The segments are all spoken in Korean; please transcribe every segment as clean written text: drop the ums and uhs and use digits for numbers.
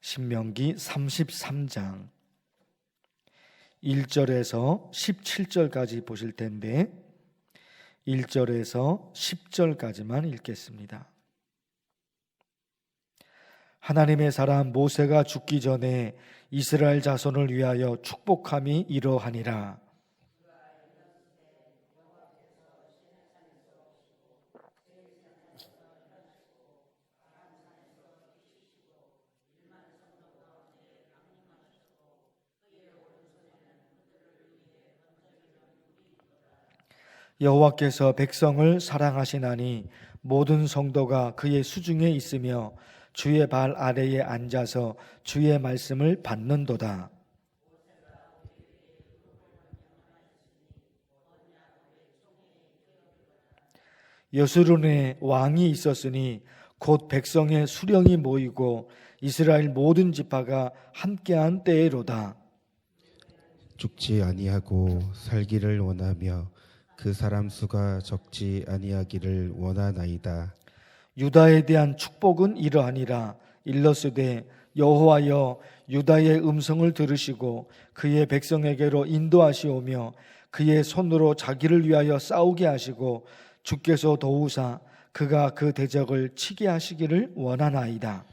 신명기 33장 1절에서 17절까지 보실 텐데 1절에서 10절까지만 읽겠습니다. 하나님의 사람 모세가 죽기 전에 이스라엘 자손을 위하여 축복함이 이러하니라. 여호와께서 백성을 사랑하시나니 모든 성도가 그의 수중에 있으며 주의 발 아래에 앉아서 주의 말씀을 받는도다. 여수론에 왕이 있었으니 곧 백성의 수령이 모이고 이스라엘 모든 지파가 함께한 때에로다. 죽지 아니하고 살기를 원하며 그 사람 수가 적지 아니하기를 원하나이다. 유다에 대한 축복은 이러하니라. 일러스되 여호와여 유다의 음성을 들으시고 그의 백성에게로 인도하시오며 그의 손으로 자기를 위하여 싸우게 하시고 주께서 도우사 그가 그 대적을 치게 하시기를 원하나이다.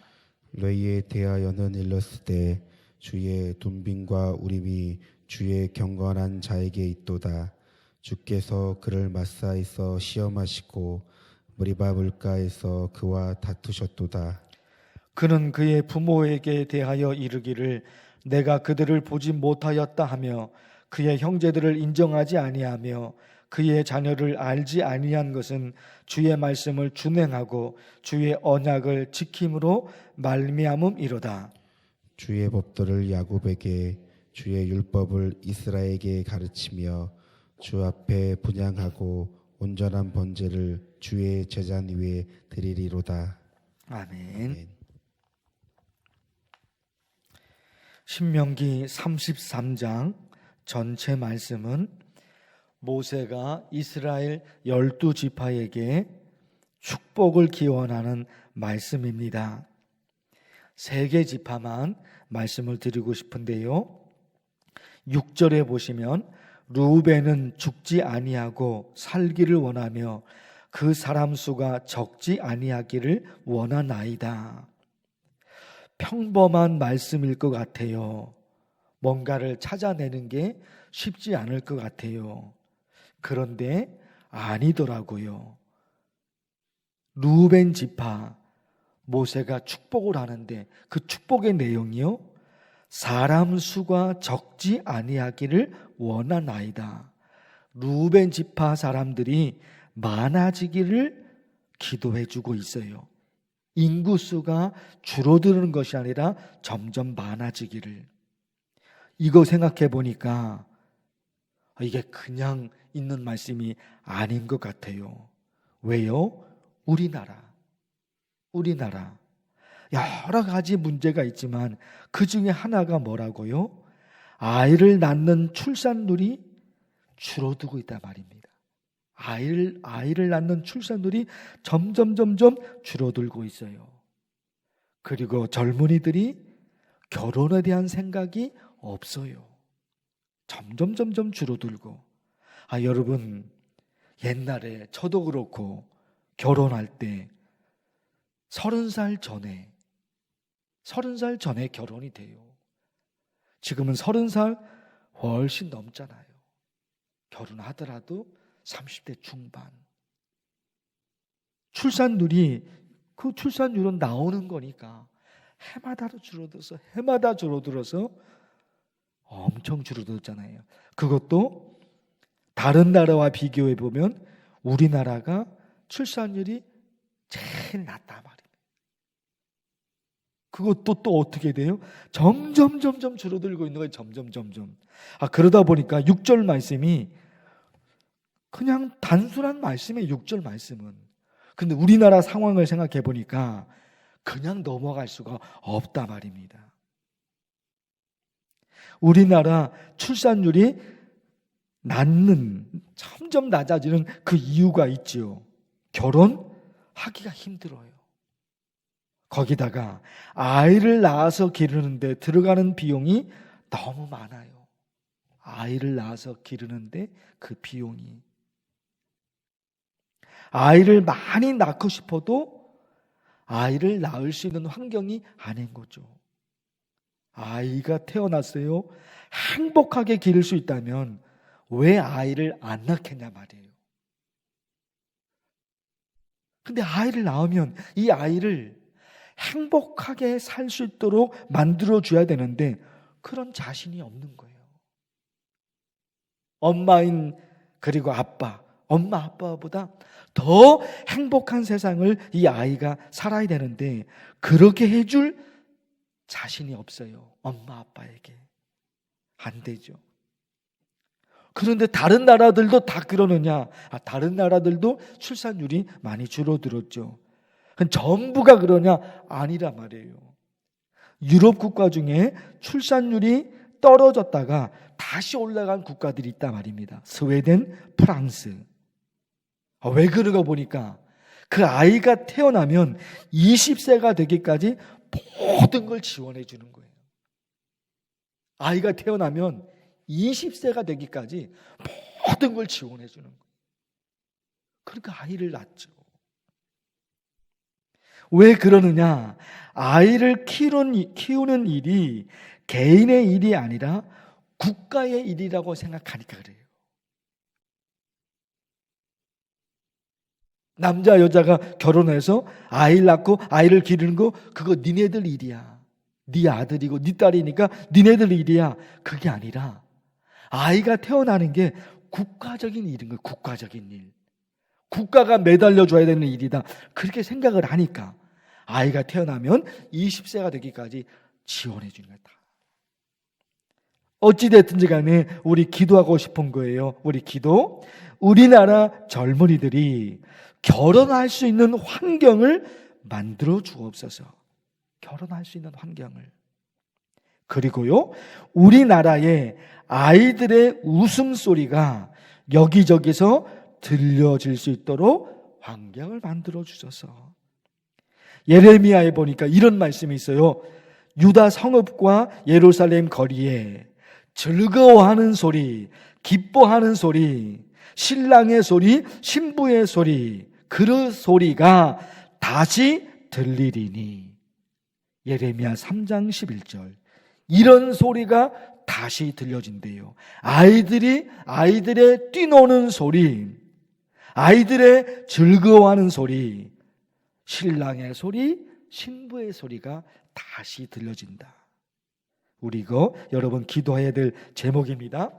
너희에 대하여는 일렀으되 주의 돈빙과 우림이 주의 경건한 자에게 있도다. 주께서 그를 마사에서 시험하시고 머리바 물가에서 그와 다투셨도다. 그는 그의 부모에게 대하여 이르기를 내가 그들을 보지 못하였다 하며 그의 형제들을 인정하지 아니하며 그의 자녀를 알지 아니한 것은 주의 말씀을 준행하고 주의 언약을 지킴으로 말미암음이로다. 주의 법도를 야곱에게 주의 율법을 이스라엘에게 가르치며 주 앞에 분향하고 온전한 번제를 주의 제단 위에 드리리로다. 아멘. 신명기 33장 전체 말씀은 모세가 이스라엘 12지파에게 축복을 기원하는 말씀입니다. 3개 지파만 말씀을 드리고 싶은데요. 6절에 보시면 르우벤은 죽지 아니하고 살기를 원하며 그 사람 수가 적지 아니하기를 원하나이다. 평범한 말씀일 것 같아요. 뭔가를 찾아내는 게 쉽지 않을 것 같아요. 그런데 아니더라고요. 르우벤 지파 모세가 축복을 하는데 그 축복의 내용이요, 사람 수가 적지 아니하기를 원하나이다. 르우벤 지파 사람들이 많아지기를 기도해 주고 있어요. 인구수가 줄어드는 것이 아니라 점점 많아지기를. 이거 생각해 보니까 이게 그냥 있는 말씀이 아닌 것 같아요. 왜요? 우리나라 여러 가지 문제가 있지만 그 중에 하나가 뭐라고요? 아이를 낳는 출산율이 줄어들고 있단 말입니다. 아이를 낳는 출산율이 점점 줄어들고 있어요. 그리고 젊은이들이 결혼에 대한 생각이 없어요. 점점 줄어들고. 여러분, 옛날에 저도 그렇고 결혼할 때 30살 전에 결혼이 돼요. 지금은 30살 훨씬 넘잖아요. 결혼하더라도 30대 중반. 그 출산율은 나오는 거니까 해마다 줄어들어서 엄청 줄어들었잖아요. 그것도 다른 나라와 비교해 보면 우리나라가 출산율이 제일 낮단 말이에요. 그것도 또 어떻게 돼요? 점점 줄어들고 있는 거예요. 점점. 그러다 보니까 6절 말씀이 그냥 단순한 말씀이에요. 6절 말씀은. 근데 우리나라 상황을 생각해 보니까 그냥 넘어갈 수가 없다 말입니다. 우리나라 출산율이 점점 낮아지는 그 이유가 있지요. 결혼하기가 힘들어요. 거기다가 아이를 낳아서 기르는데 들어가는 비용이 너무 많아요. 아이를 낳아서 기르는데 그 비용이. 아이를 많이 낳고 싶어도 아이를 낳을 수 있는 환경이 아닌 거죠. 아이가 태어났어요. 행복하게 기를 수 있다면 왜 아이를 안 낳겠냐 말이에요. 근데 아이를 낳으면 이 아이를 행복하게 살 수 있도록 만들어줘야 되는데 그런 자신이 없는 거예요. 엄마인 그리고 아빠, 엄마 아빠보다 더 행복한 세상을 이 아이가 살아야 되는데 그렇게 해줄 자신이 없어요. 엄마 아빠에게. 안 되죠. 그런데 다른 나라들도 다 그러느냐? 다른 나라들도 출산율이 많이 줄어들었죠. 전부가 그러냐? 아니란 말이에요. 유럽 국가 중에 출산율이 떨어졌다가 다시 올라간 국가들이 있단 말입니다. 스웨덴, 프랑스. 왜 그런가 보니까 그 아이가 태어나면 20세가 되기까지 모든 걸 지원해 주는 거예요. 아이가 태어나면 20세가 되기까지 모든 걸 지원해 주는 거예요. 그러니까 아이를 낳죠. 왜 그러느냐? 아이를 키우는 일이 개인의 일이 아니라 국가의 일이라고 생각하니까 그래요. 남자 여자가 결혼해서 아이를 낳고 아이를 기르는 거 그거 니네들 일이야. 네 아들이고 네 딸이니까 니네들 일이야. 그게 아니라 아이가 태어나는 게 국가적인 일인 거예요. 국가적인 일. 국가가 매달려줘야 되는 일이다. 그렇게 생각을 하니까 아이가 태어나면 20세가 되기까지 지원해 주는 거다. 어찌됐든지 간에 우리 기도하고 싶은 거예요. 우리 기도. 우리나라 젊은이들이 결혼할 수 있는 환경을 만들어 주옵소서. 결혼할 수 있는 환경을. 그리고요, 우리나라의 아이들의 웃음소리가 여기저기서 들려질 수 있도록 환경을 만들어 주셔서. 예레미야에 보니까 이런 말씀이 있어요. 유다 성읍과 예루살렘 거리에 즐거워하는 소리, 기뻐하는 소리, 신랑의 소리, 신부의 소리, 그 소리가 다시 들리리니. 예레미야 3장 11절. 이런 소리가 다시 들려진대요. 아이들의 뛰노는 소리, 아이들의 즐거워하는 소리, 신랑의 소리, 신부의 소리가 다시 들려진다. 우리 이거 여러분 기도해야 될 제목입니다.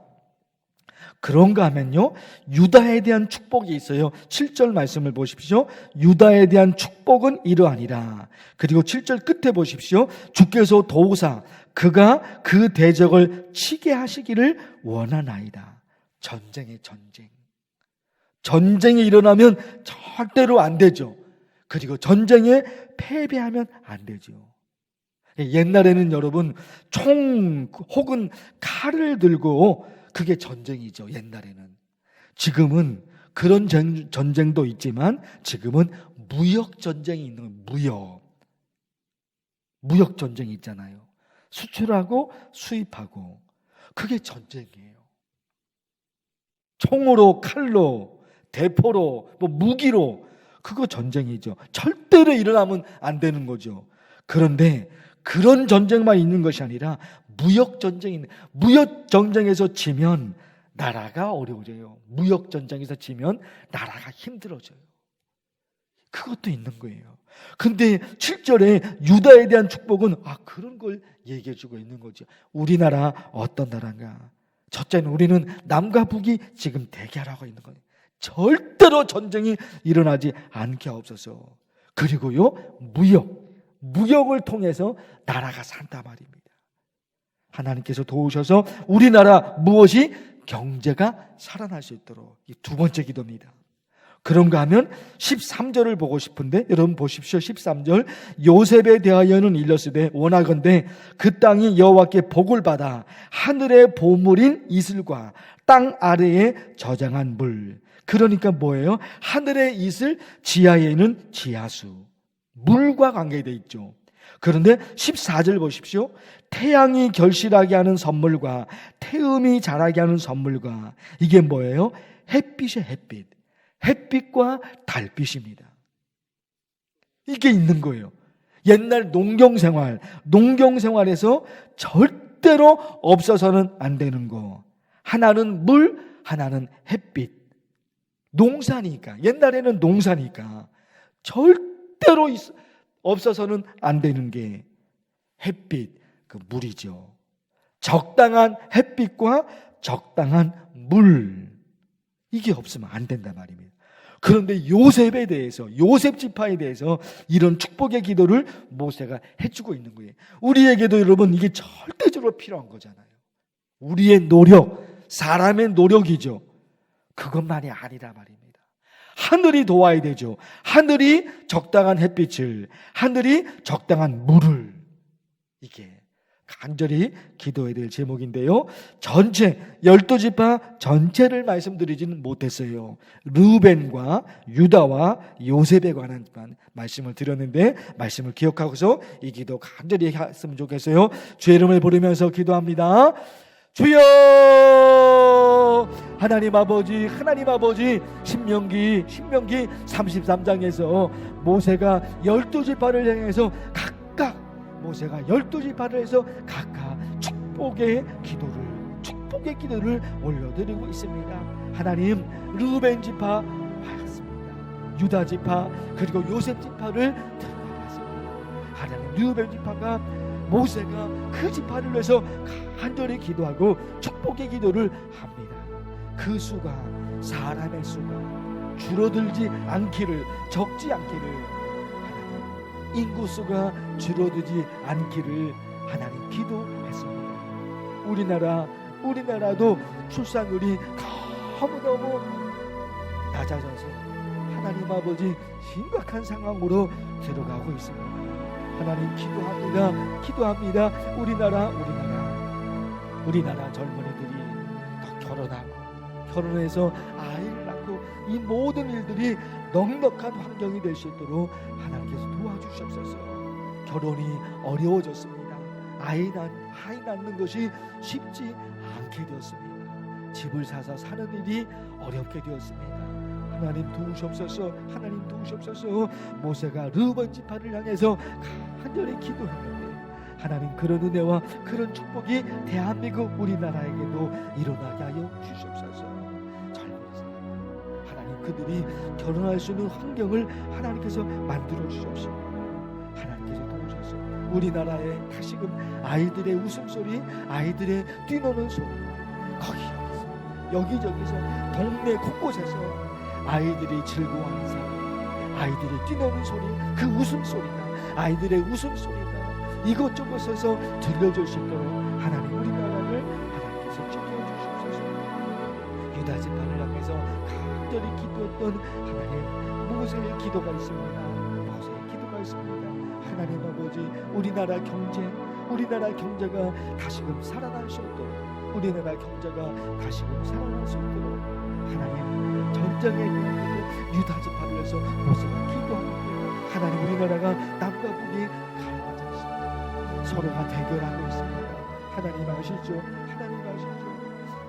그런가 하면요, 유다에 대한 축복이 있어요. 7절 말씀을 보십시오. 유다에 대한 축복은 이러하니라. 그리고 7절 끝에 보십시오. 주께서 도우사 그가 그 대적을 치게 하시기를 원하나이다. 전쟁의 전쟁. 전쟁이 일어나면 절대로 안 되죠. 그리고 전쟁에 패배하면 안 되죠. 옛날에는 여러분 총 혹은 칼을 들고 그게 전쟁이죠. 옛날에는. 지금은 그런 전쟁도 있지만 지금은 무역 전쟁이 있는 거예요. 무역 전쟁이 있잖아요. 수출하고 수입하고 그게 전쟁이에요. 총으로, 칼로, 대포로, 무기로 그거 전쟁이죠. 절대로 일어나면 안 되는 거죠. 그런데 그런 전쟁만 있는 것이 아니라 무역 전쟁이 있는, 무역 전쟁에서 지면 나라가 어려워져요. 무역 전쟁에서 지면 나라가 힘들어져요. 그것도 있는 거예요. 근데 7절에 유다에 대한 축복은 그런 걸 얘기해 주고 있는 거죠. 우리나라 어떤 나라인가? 첫째는 우리는 남과 북이 지금 대결하고 있는 거예요. 절대로 전쟁이 일어나지 않게 없어서. 그리고요, 무역을 통해서 나라가 산단 말입니다. 하나님께서 도우셔서 우리나라 무엇이 경제가 살아날 수 있도록. 이 두 번째 기도입니다. 그런가 하면 13절을 보고 싶은데 여러분 보십시오. 13절. 요셉에 대하여는 일렀으되 원하건대 그 땅이 여호와께 복을 받아 하늘의 보물인 이슬과 땅 아래에 저장한 물. 그러니까 뭐예요? 하늘의 이슬, 지하에 있는 지하수. 물과 관계되어 있죠. 그런데 14절 보십시오. 태양이 결실하게 하는 선물과 태음이 자라게 하는 선물과, 이게 뭐예요? 햇빛이에요. 햇빛. 햇빛과 달빛입니다. 이게 있는 거예요. 옛날 농경생활에서 절대로 없어서는 안 되는 거. 하나는 물, 하나는 햇빛. 농사니까, 옛날에는 농사니까 절대로 없어서는 안 되는 게 햇빛, 그 물이죠. 적당한 햇빛과 적당한 물, 이게 없으면 안 된단 말입니다. 그런데 요셉에 대해서, 요셉 지파에 대해서 이런 축복의 기도를 모세가 해주고 있는 거예요. 우리에게도 여러분 이게 절대적으로 필요한 거잖아요. 우리의 노력, 사람의 노력이죠. 그것만이 아니라 말입니다. 하늘이 도와야 되죠. 하늘이 적당한 햇빛을, 하늘이 적당한 물을, 이게 간절히 기도해야 될 제목인데요. 전체 12지파 전체를 말씀드리지는 못했어요. 르우벤과 유다와 요셉에 관한 말씀을 드렸는데, 말씀을 기억하고서 이 기도 간절히 했으면 좋겠어요. 주의 이름을 부르면서 기도합니다. 주여, 하나님 아버지, 신명기 33장에서 모세가 12지파를 향해서 모세가 12지파를 해서 각각 축복의 기도를 올려드리고 있습니다. 하나님, 르우벤 지파 받았습니다. 유다 지파 그리고 요셉 지파를 받았습니다. 하나님, 르우벤 지파가 모세가 그 지파를 위해서 간절히 기도하고 축복의 기도를 합니다. 그 수가, 사람의 수가 줄어들지 않기를, 적지 않기를, 하나님 인구수가 줄어들지 않기를 하나님 기도했습니다. 우리나라도 출산율이 너무너무 낮아져서 하나님 아버지 심각한 상황으로 들어가고 있습니다. 하나님 기도합니다. 우리나라 젊은이들이 더 결혼해서 아이를 낳고 이 모든 일들이 넉넉한 환경이 될 수 있도록 하나님께서 도와주시옵소서. 결혼이 어려워졌습니다. 아이 낳는 것이 쉽지 않게 되었습니다. 집을 사서 사는 일이 어렵게 되었습니다. 하나님 도우시옵소서. 모세가 르우벤 지파를 향해서 간절히 기도했는데, 하나님 그런 은혜와 그런 축복이 대한민국 우리나라에게도 일어나게 하여 주시옵소서. 젊은 사람, 하나님 그들이 결혼할 수 있는 환경을 하나님께서 만들어 주시옵소서. 하나님께서 도우셔서 우리나라에 다시금 아이들의 웃음소리, 아이들의 뛰노는 소리, 여기저기서 동네 곳곳에서 아이들이 즐거워하는 사람, 아이들이 뛰노는 소리, 그 웃음소리가, 아이들의 웃음소리가 이것저것에서 들려줄 수 있도록 하나님 우리나라를 하나님께서 지켜주시옵소서. 유다 지파를 향해서 간절히 기도했던 하나님 모세의 기도가 있습니다. 하나님 아버지, 우리나라 경제가 다시금 살아날 수 있도록, 하나님 전쟁의 유다 지파를 위해서 모세가 기도합니다. 하나님 우리나라가 남과 북이 갈라져 있습니다. 서로가 대결하고 있습니다. 하나님 아시죠?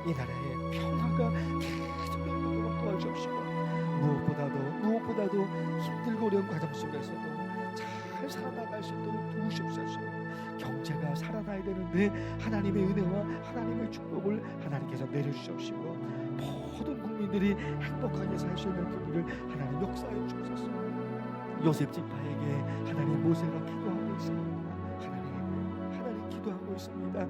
이 나라의 평화가 계속 열리도록 도와주옵시고, 무엇보다도 힘들고 어려운 과정 속에서도 잘 살아나갈 수 있도록 도우시옵소서. 경제가 살아나야 되는데 하나님의 은혜와 하나님의 축복을 하나님께서 내려주시옵시고, 모든 국민들이 행복하게 살 수 있는 그들을 하나님 역사해 주옵소서. 요셉 지파에게 하나님 모세가 기도하고 있습니다. 하나님 기도하고 있습니다.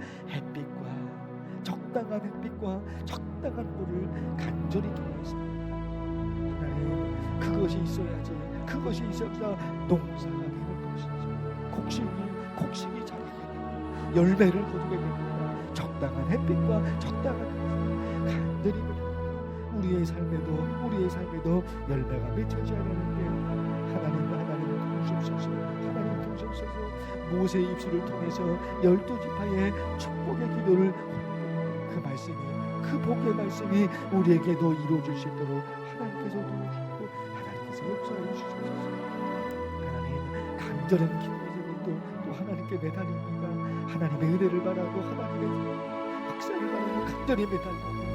적당한 햇빛과 적당한 물을 간절히 기도했습니다. 하나님 그것이 있어야 농사가 되는 것이죠. 곡식이 자라게 되고 열매를 거두게 됩니다. 적당한 햇빛과 적당한 물을 간절히 기도합니다. 우리의 삶에도 열매가 맺혀져야 되는데 하나님 도우시옵소서. 모세의 입술을 통해서 12지파의 축복의 기도를, 그 복의 말씀이 우리에게도 이루어질 수 있도록 하나님께서 도우시고 하나님께서 역사해 주시옵소서. 하나님 간절한 기도의 제목도 또 하나님께 매달립니다. 하나님의 은혜를 바라고 하나님의 역사를 바라고 간절히 매달립니다.